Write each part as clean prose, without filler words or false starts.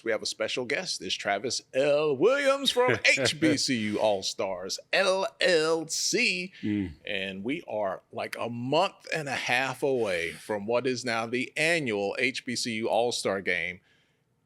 we have a special guest. It's Travis L. Williams from HBCU All Stars LLC. And we are like a month and a half away from what is now the annual HBCU All-Star Game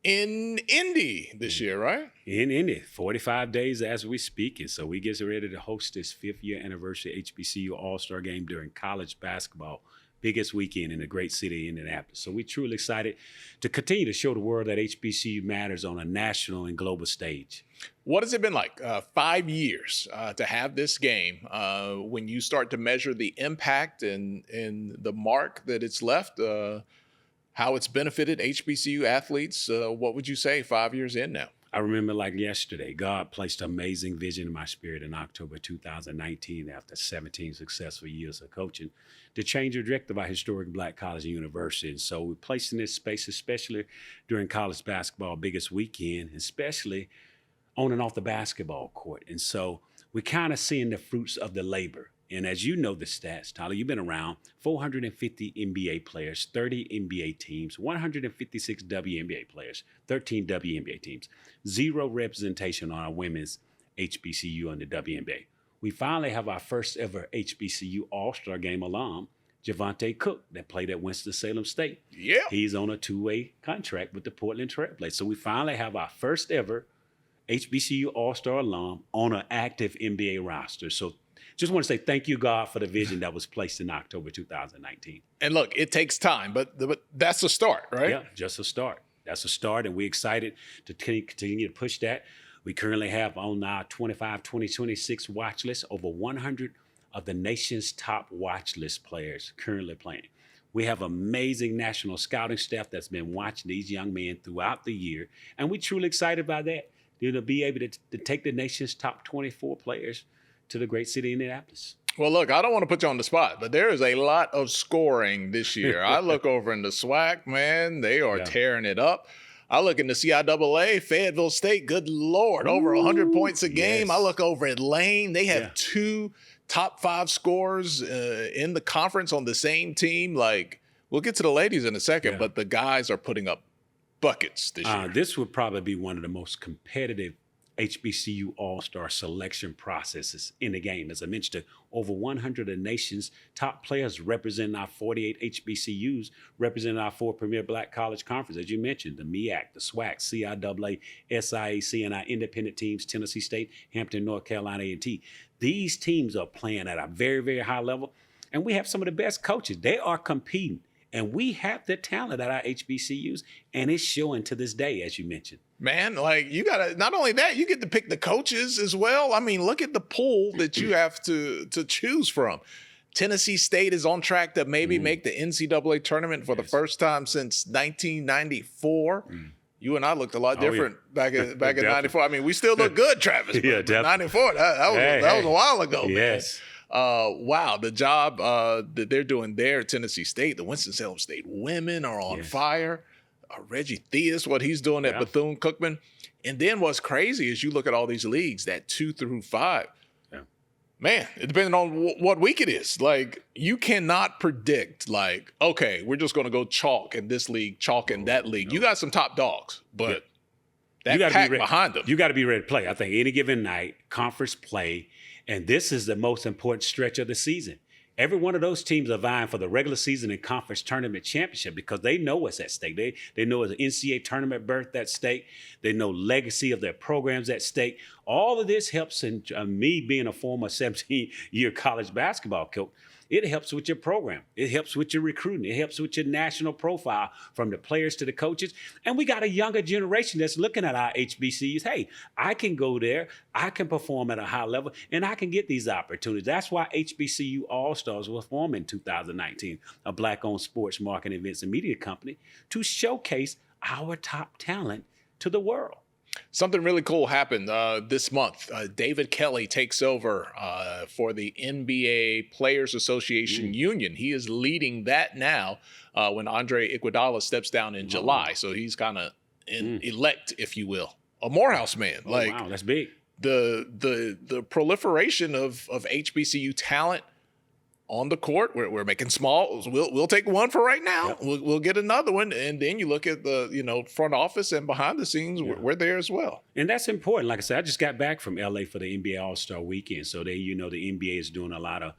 in Indy this year, right? In Indy, 45 days as we speak. And so we get ready to host this 5th year anniversary HBCU All-Star Game during college basketball. Biggest weekend in the great city of Indianapolis. So we're truly excited to continue to show the world that HBCU matters on a national and global stage. What has it been like 5 years to have this game? When you start to measure the impact and the mark that it's left, how it's benefited HBCU athletes, what would you say 5 years in now? I remember like yesterday, God placed amazing vision in my spirit in October 2019 after 17 successful years of coaching to change the direction of our historic Black college and university. And so we're placed in this space, especially during college basketball biggest weekend, especially on and off the basketball court. And so we're kind of seeing the fruits of the labor. And as you know the stats, Tyler, you've been around, 450 NBA players, 30 NBA teams, 156 WNBA players, 13 WNBA teams, 0 representation on our women's HBCU and the WNBA. We finally have our first ever HBCU All-Star Game alum, Javante Cook, that played at Winston-Salem State. Yeah. He's on a 2-way contract with the Portland Trail Blazers. So we finally have our first ever HBCU All-Star alum on an active NBA roster. So just want to say thank you, God, for the vision that was placed in October 2019. And look, it takes time, but that's a start, right? Yeah, just a start. That's a start, and we're excited to continue to push that. We currently have on our 2026 watch list over 100 of the nation's top watch list players currently playing. We have amazing national scouting staff that's been watching these young men throughout the year, and we're truly excited by that. To be able to take the nation's top 24 players to the great city of Indianapolis. Well, look, I don't want to put you on the spot, but there is a lot of scoring this year. I look over in the SWAC, man, they are tearing it up. I look in the CIAA, Fayetteville State, good Lord, over 100 points a game. Yes. I look over at Lane, they have 2 top 5 scorers in the conference on the same team. Like, we'll get to the ladies in a second, but the guys are putting up buckets this year. This would probably be one of the most competitive HBCU All-Star selection processes in the game. As I mentioned, over 100 of the nation's top players representing our 48 HBCUs, representing our 4 premier Black college conferences. As you mentioned, the MEAC, the SWAC, CIAA, SIAC, and our independent teams, Tennessee State, Hampton, North Carolina A&T. These teams are playing at a very, very high level, and we have some of the best coaches. They are competing, and we have the talent at our HBCUs, and it's showing to this day, as you mentioned. Man, like you gotta, not only that, you get to pick the coaches as well. I mean, look at the pool that you have to choose from. Tennessee State is on track to maybe make the NCAA tournament for the first time since 1994. You and I looked a lot different back in 94. I mean, we still look good, Travis. Yeah, definitely. 94, that was a while ago, Yes. man. Wow, the job that they're doing there at Tennessee State, the Winston-Salem State women are on fire. Reggie Theus, what he's doing at Bethune-Cookman. And then what's crazy is you look at all these leagues, that 2 through 5. Man, it depends on what week it is. Like, you cannot predict, like, okay, we're just going to go chalk in this league, chalk in that league. You got some top dogs, but that pack behind them. You got to be ready to play. I think any given night, conference play, and this is the most important stretch of the season. Every one of those teams are vying for the regular season and conference tournament championship because they know what's at stake. They know it's an NCAA tournament berth at stake. They know legacy of their programs at stake. All of this helps in me being a former 17-year college basketball coach. It helps with your program. It helps with your recruiting. It helps with your national profile from the players to the coaches. And we got a younger generation that's looking at our HBCUs. Hey, I can go there. I can perform at a high level, and I can get these opportunities. That's why HBCU All-Stars was formed in 2019, a Black-owned sports marketing events and media company to showcase our top talent to the world. Something really cool happened this month. David Kelly takes over for the NBA Players Association Union. He is leading that now when Andre Iguodala steps down in July. So he's kind of elect, if you will, a Morehouse man. Wow, that's big. The proliferation of HBCU talent on the court. We're making smalls. We'll take one for right now. Yep. We'll get another one, and then you look at the front office and behind the scenes. Yeah. We're there as well. And that's important. Like I said, I just got back from LA for the NBA All-Star Weekend. So the NBA is doing a lot of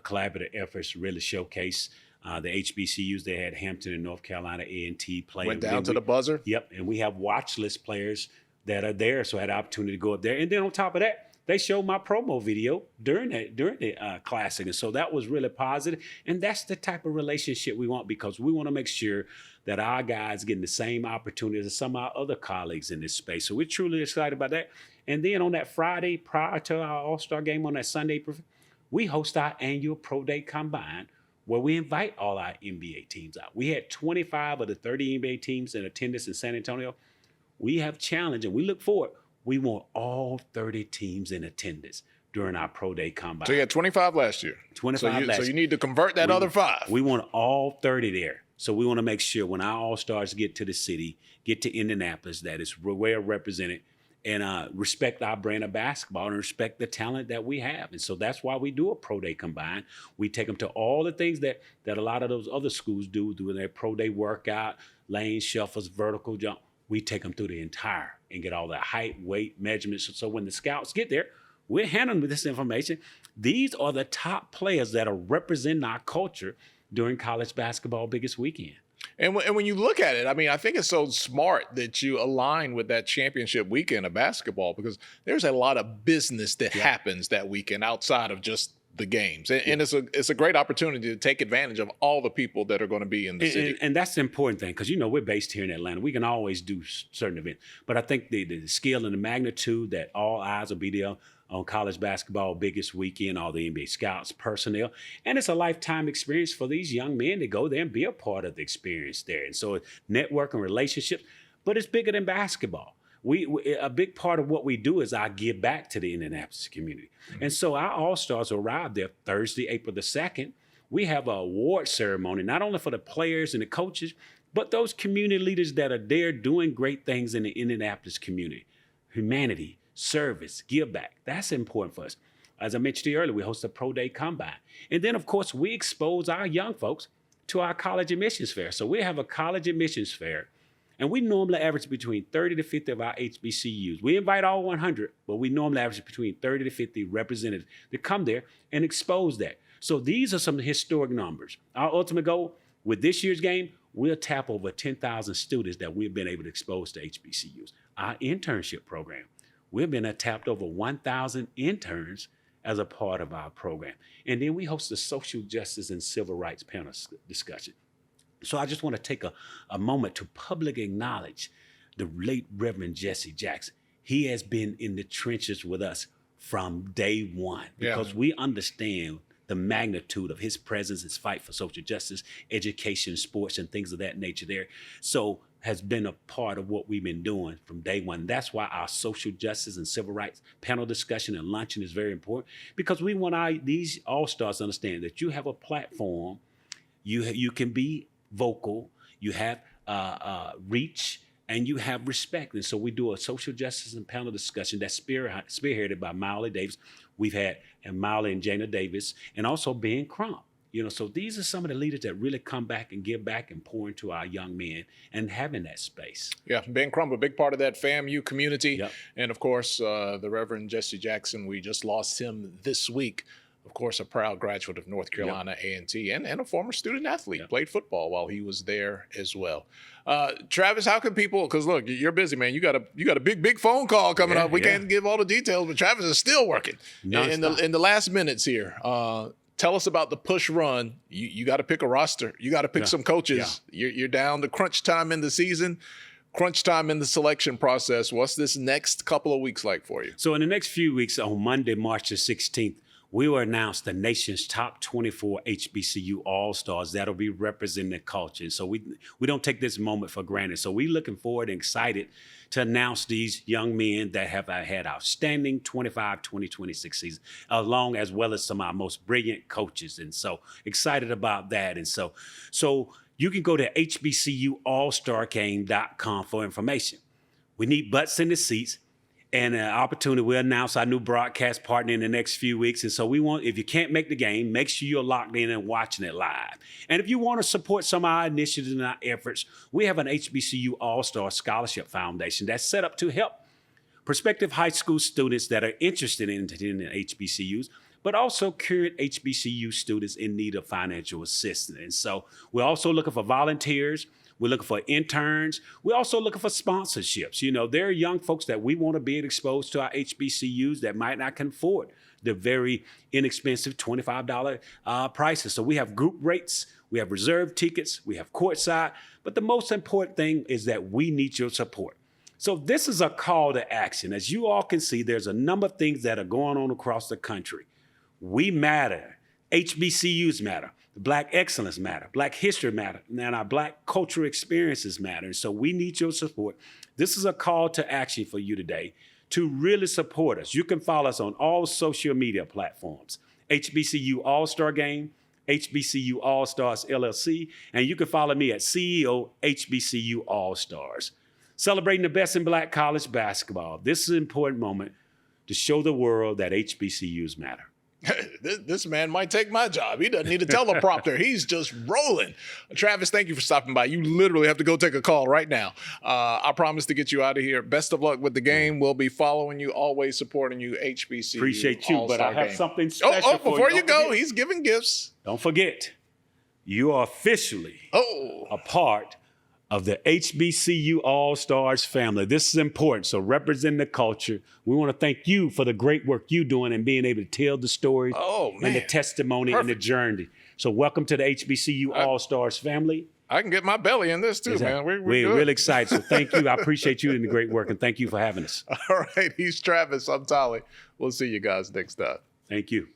collaborative efforts to really showcase the HBCUs. They had Hampton and North Carolina A&T play. Went down to the buzzer. Yep. And we have watch list players that are there. So I had the opportunity to go up there. And then on top of that, they showed my promo video during the Classic. And so that was really positive. And that's the type of relationship we want, because we want to make sure that our guys getting the same opportunities as some of our other colleagues in this space. So we're truly excited about that. And then on that Friday, prior to our All-Star game on that Sunday, we host our annual Pro Day Combine, where we invite all our NBA teams out. We had 25 of the 30 NBA teams in attendance in San Antonio. We have challenged, and we look forward. We want all 30 teams in attendance during our Pro Day Combine. So you had 25 last year. 25 last year. So you need to convert that other 5. We want all 30 there. So we want to make sure when our All-Stars get to the city, get to Indianapolis, that it's well represented, and respect our brand of basketball and respect the talent that we have. And so that's why we do a Pro Day Combine. We take them to all the things that a lot of those other schools do their Pro Day workout, lane shuffles, vertical jump. We take them through the entire and get all the height, weight, measurements. So when the scouts get there, we're handling this information. These are the top players that are representing our culture during college basketball biggest weekend. And when you look at it, I mean, I think it's so smart that you align with that championship weekend of basketball, because there's a lot of business that happens that weekend outside of just the games. And it's a great opportunity to take advantage of all the people that are going to be in the city. And that's the important thing, because, we're based here in Atlanta. We can always do certain events. But I think the scale and the magnitude that all eyes will be there on college basketball biggest weekend, all the NBA scouts, personnel. And it's a lifetime experience for these young men to go there and be a part of the experience there. And so networking, relationships, but it's bigger than basketball. We a big part of what we do is I give back to the Indianapolis community. Mm-hmm. And so our All-Stars arrived there Thursday, April the 2nd. We have an award ceremony, not only for the players and the coaches, but those community leaders that are there doing great things in the Indianapolis community. Humanity, service, give back. That's important for us. As I mentioned to you earlier, we host a Pro Day Combine. And then, of course, we expose our young folks to our college admissions fair. So we have a college admissions fair. And we normally average between 30 to 50 of our HBCUs. We invite all 100, but we normally average between 30 to 50 representatives to come there and expose that. So these are some historic numbers. Our ultimate goal with this year's game, we'll tap over 10,000 students that we've been able to expose to HBCUs. Our internship program, we've been tapped over 1,000 interns as a part of our program. And then we host a social justice and civil rights panel discussion. So I just want to take a moment to publicly acknowledge the late Reverend Jesse Jackson. He has been in the trenches with us from day one, because we understand the magnitude of his presence, his fight for social justice, education, sports, and things of that nature there. So has been a part of what we've been doing from day one. That's why our social justice and civil rights panel discussion and luncheon is very important, because we want these All-Stars to understand that you have a platform, you can be vocal, you have reach, and you have respect. And so we do a social justice and panel discussion that's spearheaded by Miley Davis. We've had Miley and Jana Davis, and also Ben Crump. So these are some of the leaders that really come back and give back and pour into our young men and having that space. Yeah, Ben Crump, a big part of that FAMU community. Yep. And of course, the Reverend Jesse Jackson, we just lost him this week. Of course, a proud graduate of North Carolina A&T and a former student athlete, played football while he was there as well. Travis, how can people, because look, you're busy, man. You got a big phone call coming up. We can't give all the details, but Travis is still working in the last minutes here. Tell us about the push run. You got to pick a roster. You got to pick some coaches. You're down to crunch time in the season. Crunch time in the selection process. What's this next couple of weeks like for you? So in the next few weeks, on Monday, March the 16th, we will announce the nation's top 24 HBCU All-Stars that'll be representing the culture. And so we don't take this moment for granted. So we're looking forward and excited to announce these young men that have had outstanding 25-2026 season, as well as some of our most brilliant coaches. And so excited about that. And so you can go to HBCU All-Star Game.com for information. We need butts in the seats. and an opportunity. We'll announce our new broadcast partner in the next few weeks. And so we want, if you can't make the game, make sure you're locked in and watching it live. And if you want to support some of our initiatives and our efforts, we have an HBCU All-Star Scholarship Foundation that's set up to help prospective high school students that are interested in attending HBCUs, but also current HBCU students in need of financial assistance. And so we're also looking for volunteers. We're looking for interns. We're also looking for sponsorships. You know, there are young folks that we want to be exposed to our HBCUs that might not can afford the very inexpensive $25 prices. So we have group rates, we have reserved tickets, we have courtside. But the most important thing is that we need your support. So this is a call to action. As you all can see, there's a number of things that are going on across the country. We matter. HBCUs matter. Black excellence matter. Black history matter. And our Black cultural experiences matter. And so we need your support. This is a call to action for you today to really support us. You can follow us on all social media platforms. HBCU All-Star Game, HBCU All Stars LLC, and you can follow me at CEO HBCU All Stars. Celebrating the best in Black college basketball. This is an important moment to show the world that HBCUs matter. This man might take my job. He doesn't need a teleprompter. He's just rolling. Travis, thank you for stopping by. You literally have to go take a call right now. I promise to get you out of here. Best of luck with the game. We'll be following you, always supporting you, HBCU. Appreciate you, All-Star but I have game. something special for you. Before you go, he's giving gifts. Don't forget, you are officially a part of the HBCU All-Stars family. This is important. So representing the culture, we want to thank you for the great work you're doing and being able to tell the stories and the testimony and the journey. So welcome to the HBCU All-Stars family. I can get my belly in this too, man. We're really excited. So thank you. I appreciate you and the great work, and thank you for having us. All right. He's Travis. I'm Tolly. We'll see you guys next time. Thank you.